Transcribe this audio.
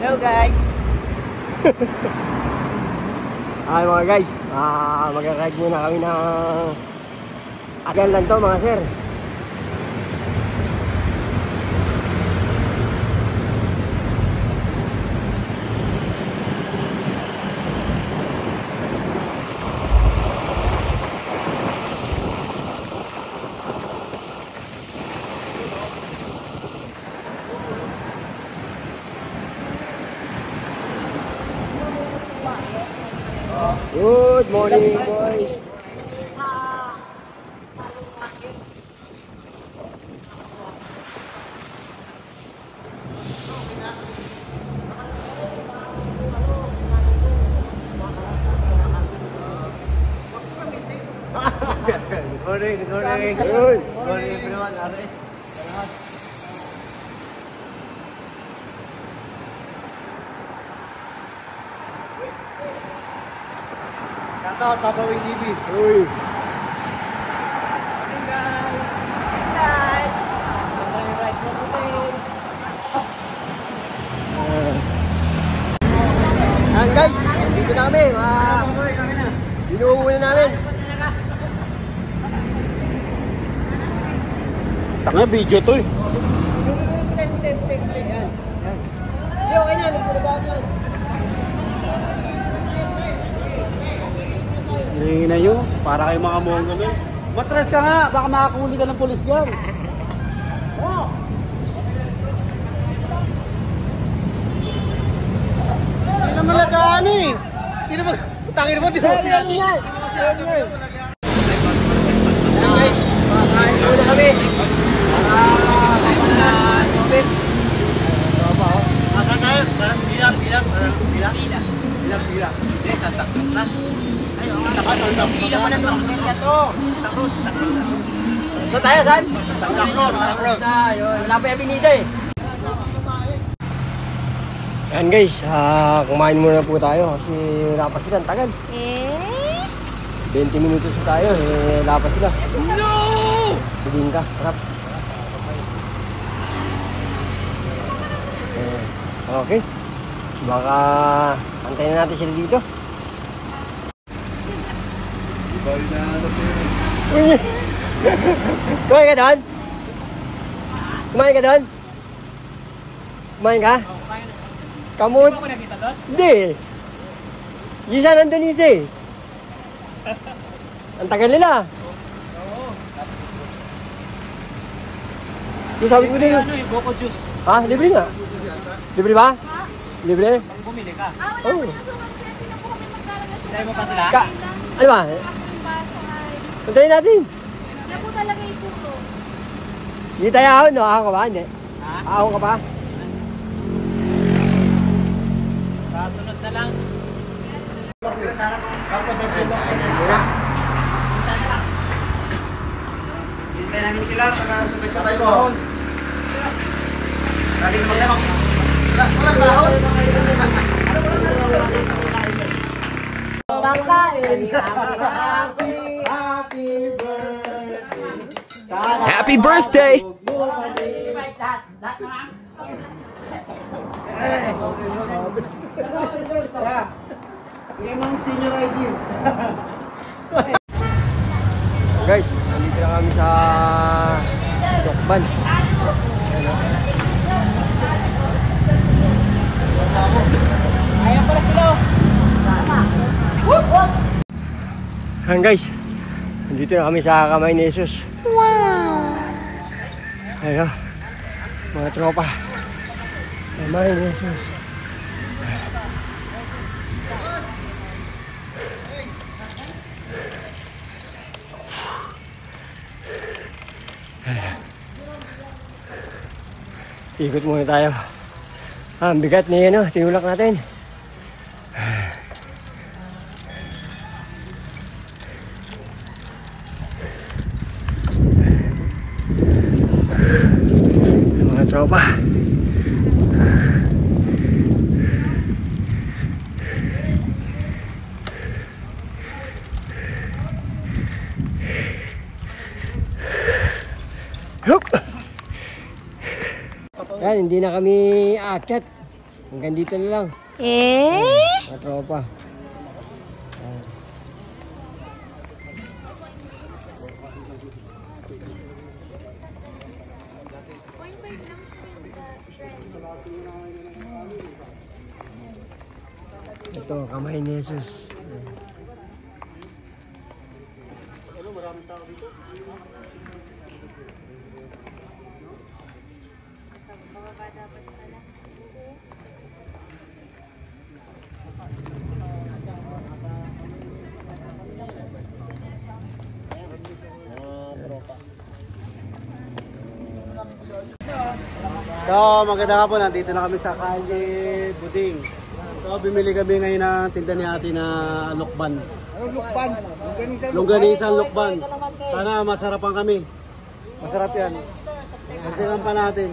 Hello guys! Ay mga guys, mag-ride muna kami ng agal lang to mga sir. Good morning, boys. Good morning, good morning. Good morning everyone, RS. Shoutout, Papa Wing TV. Uy. Morning guys! Guys! Morning ride mo po Ayan guys, dito na kami. Binuhuli namin. Tanga, video to eh. Yan. Hindi, okay na. Nagpulagaan yan. Hingin na yun, para kayo mga mongol eh. Matras ka nga, baka makakuli ka ng pulis dyan. Oh! Hindi naman lagaan eh. Hindi naman, tangin mo, di ba? Ayan guys, makakain muna kami. Tubig. Tropa oh. Asa kayo? Bilang. Hindi, Santa Cruz na. Pila pa na doon. Santa Cruz. So tayo, saan? Santa Cruz. Wala pa yung binida eh. Ayan guys, kumain muna po tayo kasi wala pa sila, ang tagal. 20 minutos na tayo, wala pa sila. No! Pagin ka, sarap. Okay, baka antayin na natin sila dito. Kumain ka doon? Kumain ka doon? Kumain ka? Kamot? Hindi. Isa nandun isa eh. Ang tagal nila. Yung sabi ko din. Ano yung Coco Juice? Ha? Libre nga. Libre ba? Libre? Pag bumili ka. Oo. Sinay mo pa sila? Ano ba? Antayin natin. Ano po talaga iputo? Hindi tayo ahon, no? Ahon ka ba? Hindi. Ha? Ahon ka pa? Sa sunod na lang. Hintay namin sila para sabay-sabay ko. Lagi naman naman. Walang bahon. Happy birthday! Bigay mo ang senior ID. Guys, nandito na kami sa Dokban. Ayan pala sila. Ayan guys, nandito na kami sa kamay ni Jesus. Wow! Ayan o, mga tropa. Kamay ni Jesus. Ikot muna tayo. Ang bigat ni ano, tinulak natin. Mga tropa. Yan, hindi na kami aakyat. Hanggang dito na lang. Mga tropa. Ayan. Ito, kamay ni Jesus. Ayan. So, maganda nga po, nandito na kami sa Kalye Buding. So, bimili kami ngayon ng tinda ni ate na lukban. Anong lukban? Longganisan lukban. Sana masarapan kami. Masarap yan. Pagtikan pa natin.